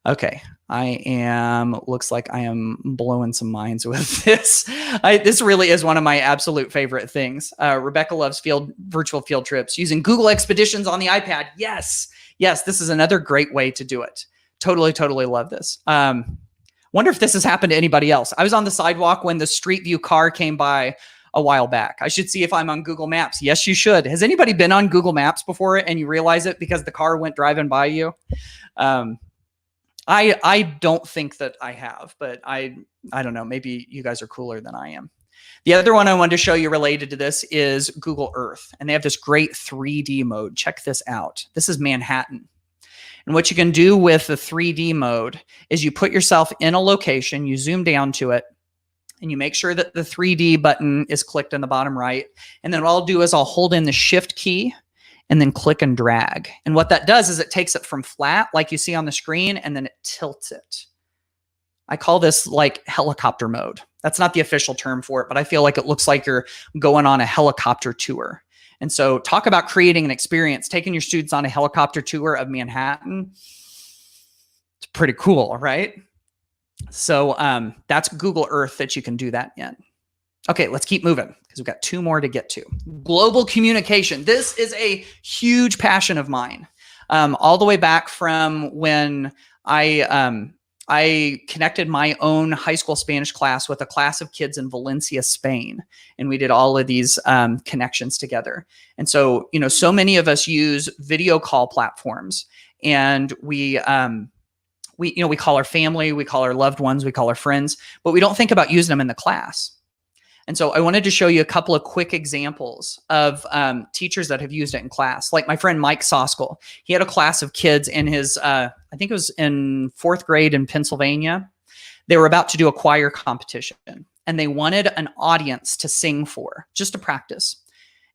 Okay. Looks like I am blowing some minds with this. This really is one of my absolute favorite things. Rebecca loves virtual field trips using Google Expeditions on the iPad. Yes. Yes. This is another great way to do it. Totally, totally love this. Wonder if this has happened to anybody else. I was on the sidewalk when the Street View car came by a while back. I should see if I'm on Google Maps. Yes, you should. Has anybody been on Google Maps before and you realize it because the car went driving by you? I don't think that I have, but I don't know. Maybe you guys are cooler than I am. The other one I wanted to show you related to this is Google Earth, and they have this great 3D mode. Check this out. This is Manhattan. And what you can do with the 3D mode is you put yourself in a location, you zoom down to it, and you make sure that the 3D button is clicked in the bottom right. And then what I'll do is I'll hold in the Shift key and then click and drag. And what that does is it takes it from flat, like you see on the screen, and then it tilts it. I call this like helicopter mode. That's not the official term for it, but I feel like it looks like you're going on a helicopter tour. And so talk about creating an experience, taking your students on a helicopter tour of Manhattan. It's pretty cool, right? So that's Google Earth that you can do that in. Okay, let's keep moving because we've got two more to get to. Global communication. This is a huge passion of mine. All the way back from when I connected my own high school Spanish class with a class of kids in Valencia, Spain. And we did all of these connections together. And so, you know, so many of us use video call platforms, and we call our family, we call our loved ones, we call our friends, but we don't think about using them in the class. And so I wanted to show you a couple of quick examples of teachers that have used it in class. Like my friend Mike Soskel, he had a class of kids in his, I think it was in 4th grade in Pennsylvania. They were about to do a choir competition, and they wanted an audience to sing for, just to practice.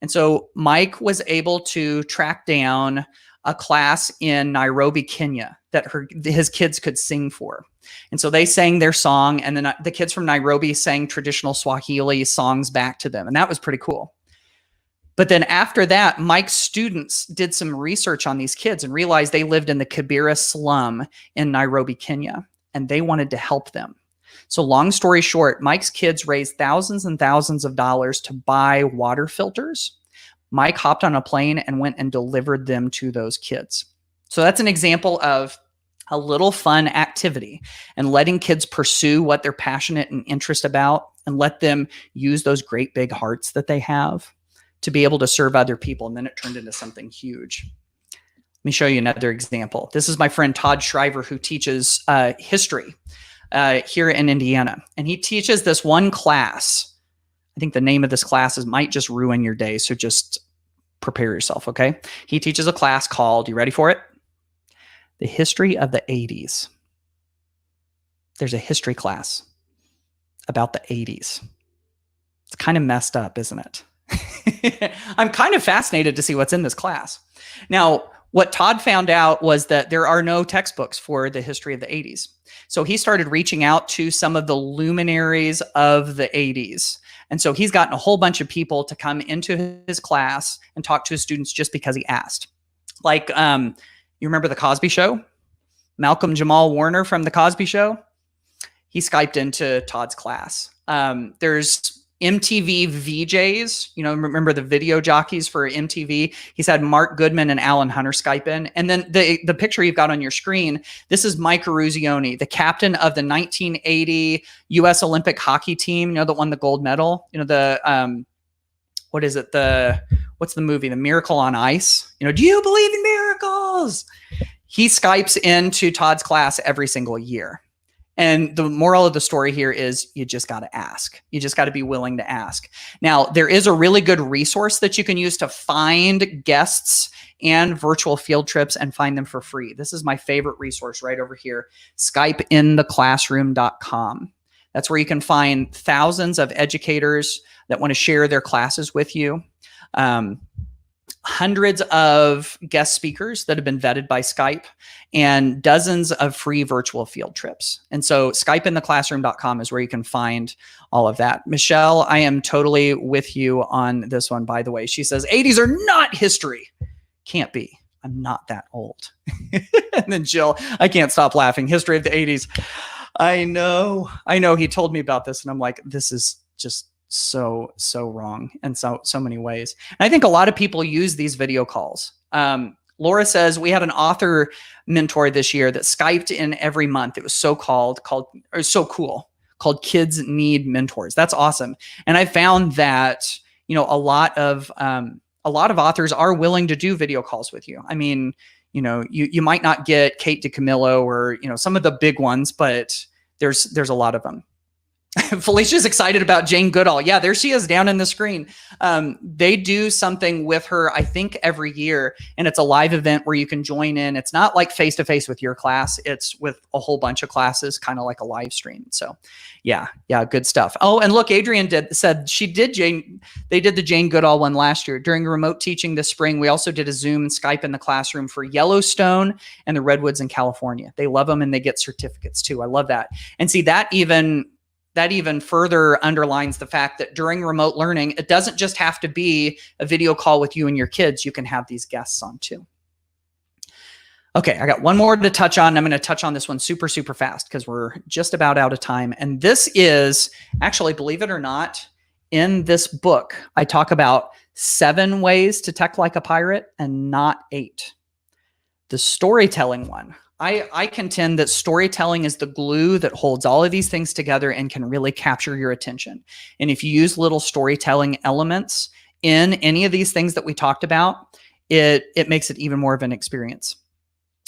And so Mike was able to track down a class in Nairobi, Kenya, that his kids could sing for. And so they sang their song, and then the kids from Nairobi sang traditional Swahili songs back to them. And that was pretty cool. But then after that, Mike's students did some research on these kids and realized they lived in the Kibera slum in Nairobi, Kenya, and they wanted to help them. So long story short, Mike's kids raised thousands and thousands of dollars to buy water filters. Mike hopped on a plane and went and delivered them to those kids. So that's an example of a little fun activity and letting kids pursue what they're passionate and interested about, and let them use those great big hearts that they have to be able to serve other people. And then it turned into something huge. Let me show you another example. This is my friend Todd Shriver, who teaches history here in Indiana. And he teaches this one class. I think the name of this class might just ruin your day. So just prepare yourself, okay? He teaches a class called, you ready for it? The History of the 80s. There's a history class about the 80s. It's kind of messed up, isn't it? I'm kind of fascinated to see what's in this class. Now, what Todd found out was that there are no textbooks for the history of the 80s. So he started reaching out to some of the luminaries of the 80s. And so he's gotten a whole bunch of people to come into his class and talk to his students just because he asked. Like, you remember The Cosby Show? Malcolm Jamal Warner from The Cosby Show? He Skyped into Todd's class. There's MTV VJs, you know, remember the video jockeys for MTV? He's had Mark Goodman and Alan Hunter Skype in. And then the picture you've got on your screen, this is Mike Eruzione, the captain of the 1980 U.S. Olympic hockey team, you know, that won the gold medal. You know, the, what is it? What's the movie? The Miracle on Ice. You know, do you believe in miracles? He Skypes into Todd's class every single year. And the moral of the story here is you just got to ask. You just got to be willing to ask. Now, there is a really good resource that you can use to find guests and virtual field trips and find them for free. This is my favorite resource right over here, skypeintheclassroom.com. That's where you can find thousands of educators that want to share their classes with you. Hundreds of guest speakers that have been vetted by Skype, and dozens of free virtual field trips. And so skypeintheclassroom.com is where you can find all of that. Michelle, I am totally with you on this one, by the way. She says, 80s are not history. Can't be. I'm not that old. And then Jill, I can't stop laughing. History of the 80s. I know. He told me about this, and I'm like, this is just so wrong in so many ways. And I think a lot of people use these video calls. Laura says we had an author mentor this year that Skyped in every month. It was so cool, called Kids Need Mentors. That's awesome. And I found that, you know, a lot of authors are willing to do video calls with you. I mean, you know, you might not get Kate DiCamillo or, you know, some of the big ones, but there's a lot of them. Felicia's excited about Jane Goodall. Yeah, there she is down in the screen. They do something with her, I think, every year, and it's a live event where you can join in. It's not like face-to-face with your class. It's with a whole bunch of classes, kind of like a live stream. So yeah, good stuff. Oh, and look, Adrian said they did the Jane Goodall one last year. During remote teaching this spring, we also did a Zoom and Skype in the classroom for Yellowstone and the Redwoods in California. They love them, and they get certificates too. I love that. And see, that even further underlines the fact that during remote learning, it doesn't just have to be a video call with you and your kids. You can have these guests on too. Okay, I got one more to touch on. I'm going to touch on this one super fast because we're just about out of time. And this is actually, believe it or not, in this book, I talk about 7 ways to tech like a pirate and not 8. The storytelling one. I contend that storytelling is the glue that holds all of these things together and can really capture your attention. And if you use little storytelling elements in any of these things that we talked about, it makes it even more of an experience.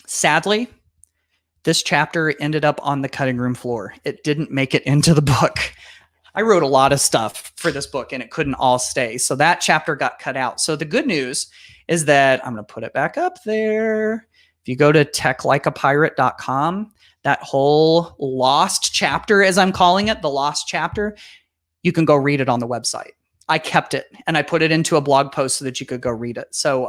Sadly, this chapter ended up on the cutting room floor. It didn't make it into the book. I wrote a lot of stuff for this book and it couldn't all stay. So that chapter got cut out. So the good news is that I'm going to put it back up there. If you go to techlikeapirate.com, that whole lost chapter, as I'm calling it, the lost chapter, you can go read it on the website. I kept it and I put it into a blog post so that you could go read it. So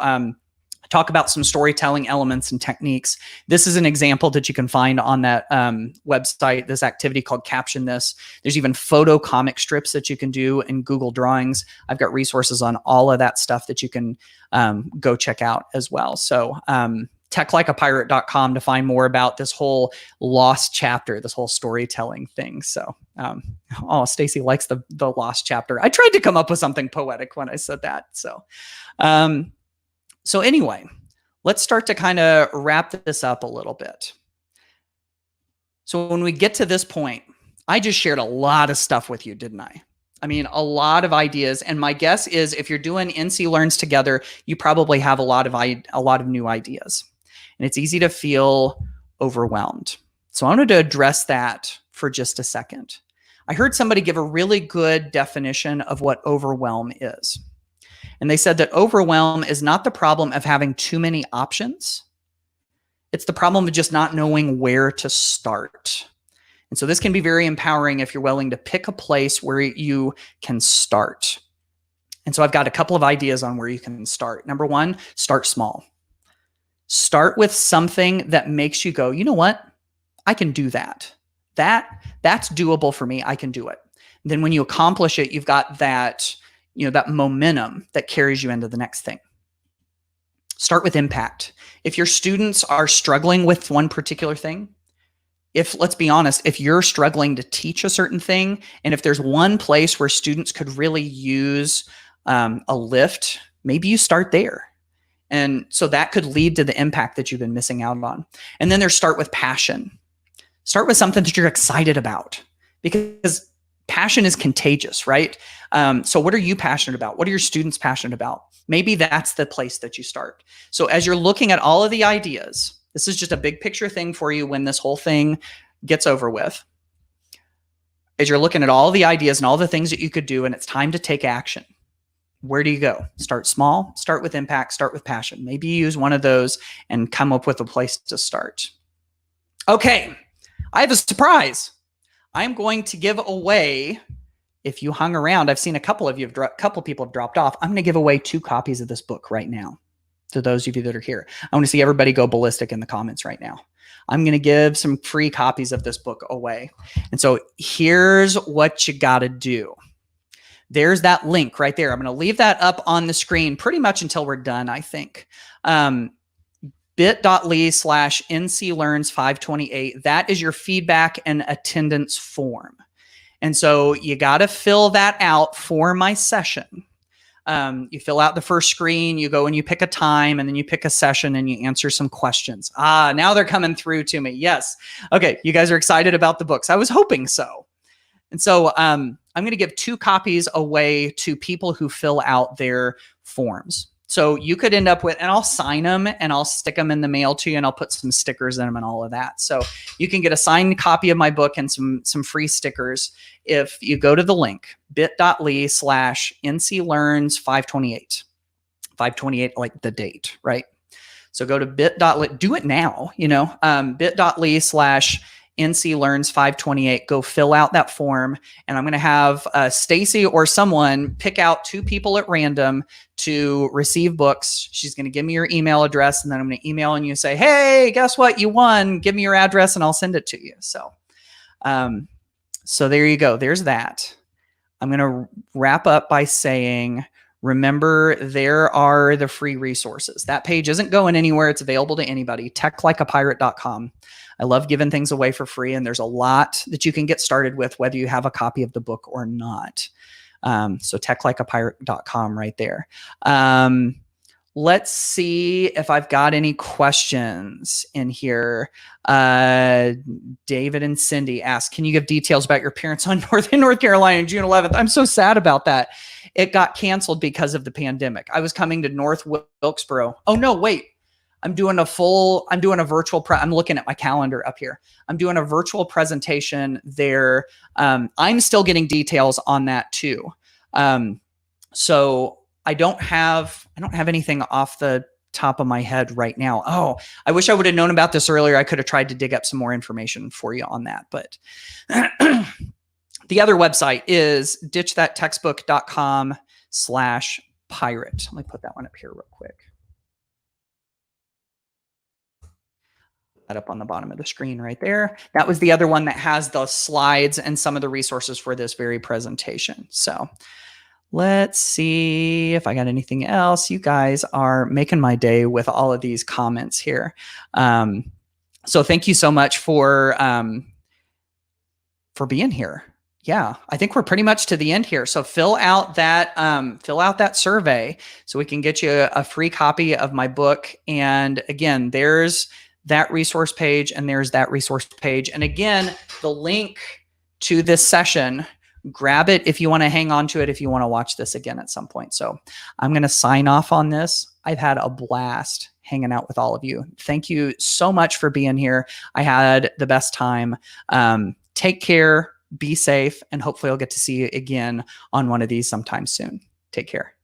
talk about some storytelling elements and techniques. This is an example that you can find on that website, this activity called Caption This. There's even photo comic strips that you can do in Google Drawings. I've got resources on all of that stuff that you can go check out as well. So techlikeapirate.com to find more about this whole lost chapter, this whole storytelling thing. So, oh, Stacy likes the lost chapter. I tried to come up with something poetic when I said that. So anyway, let's start to kind of wrap this up a little bit. So when we get to this point, I just shared a lot of stuff with you, didn't I? I mean, a lot of ideas. And my guess is if you're doing NC Learns together, you probably have a lot of new ideas. And it's easy to feel overwhelmed. So I wanted to address that for just a second. I heard somebody give a really good definition of what overwhelm is. And they said that overwhelm is not the problem of having too many options. It's the problem of just not knowing where to start. And so this can be very empowering if you're willing to pick a place where you can start. And so I've got a couple of ideas on where you can start. Number one, start small. Start with something that makes you go, you know what? I can do that. That's doable for me. I can do it. And then when you accomplish it, you've got that momentum that carries you into the next thing. Start with impact. If your students are struggling with one particular thing, let's be honest, if you're struggling to teach a certain thing, and if there's one place where students could really use a lift, maybe you start there. And so that could lead to the impact that you've been missing out on. And then there's start with passion. Start with something that you're excited about, because passion is contagious, right? So what are you passionate about? What are your students passionate about? Maybe that's the place that you start. So as you're looking at all of the ideas, this is just a big picture thing for you when this whole thing gets over with. As you're looking at all the ideas and all the things that you could do, and it's time to take action, where do you go? Start small, start with impact, start with passion. Maybe you use one of those and come up with a place to start. Okay, I have a surprise. I'm going to give away, if you hung around, I've seen a couple people have dropped off. I'm going to give away 2 copies of this book right now to those of you that are here. I want to see everybody go ballistic in the comments right now. I'm going to give some free copies of this book away. And so here's what you got to do. There's that link right there. I'm going to leave that up on the screen pretty much until we're done, I think. bit.ly/NCLearns528. That is your feedback and attendance form. And so you got to fill that out for my session. You fill out the first screen, you go and you pick a time, and then you pick a session and you answer some questions. Now they're coming through to me. Yes. Okay. You guys are excited about the books. I was hoping so. And so I'm going to give 2 copies away to people who fill out their forms. So you could end up with, and I'll sign them and I'll stick them in the mail to you, and I'll put some stickers in them and all of that. So you can get a signed copy of my book and some free stickers if you go to the link, bit.ly/NCLearns528. 528, like the date, right? So go to bit.ly, do it now, bit.ly/NCLearns528. Go fill out that form, and I'm going to have Stacy or someone pick out 2 people at random to receive books. She's going to give me your email address, and then I'm going to email and you say, hey, guess what? You won. Give me your address and I'll send it to you. So there you go. There's that. I'm going to wrap up by saying, remember, there are the free resources. That page isn't going anywhere. It's available to anybody. techlikeapirate.com. I love giving things away for free, and there's a lot that you can get started with, whether you have a copy of the book or not. So techlikeapirate.com right there. Let's see if I've got any questions in here. David and Cindy ask, can you give details about your appearance on North Carolina on June 11th? I'm so sad about that. It got canceled because of the pandemic. I was coming to North Wilkesboro. Oh no, wait. I'm doing a virtual, I'm looking at my calendar up here. I'm doing a virtual presentation there. I'm still getting details on that too. So I don't have anything off the top of my head right now. Oh, I wish I would have known about this earlier. I could have tried to dig up some more information for you on that. But the other website is ditchthattextbook.com/pirate. Let me put that one up here real quick. up on the bottom of the screen right there. That was the other one that has the slides and some of the resources for this very presentation. So let's see if I got anything else. You guys are making my day with all of these comments here. So thank you so much for being here. Yeah, I think we're pretty much to the end here. So fill out that survey so we can get you a free copy of my book. And again, there's that resource page and there's that resource page. And again, the link to this session, grab it if you want to hang on to it, if you want to watch this again at some point. So I'm going to sign off on this. I've had a blast hanging out with all of you. Thank you so much for being here. I had the best time. Take care, be safe, and hopefully I'll get to see you again on one of these sometime soon. Take care.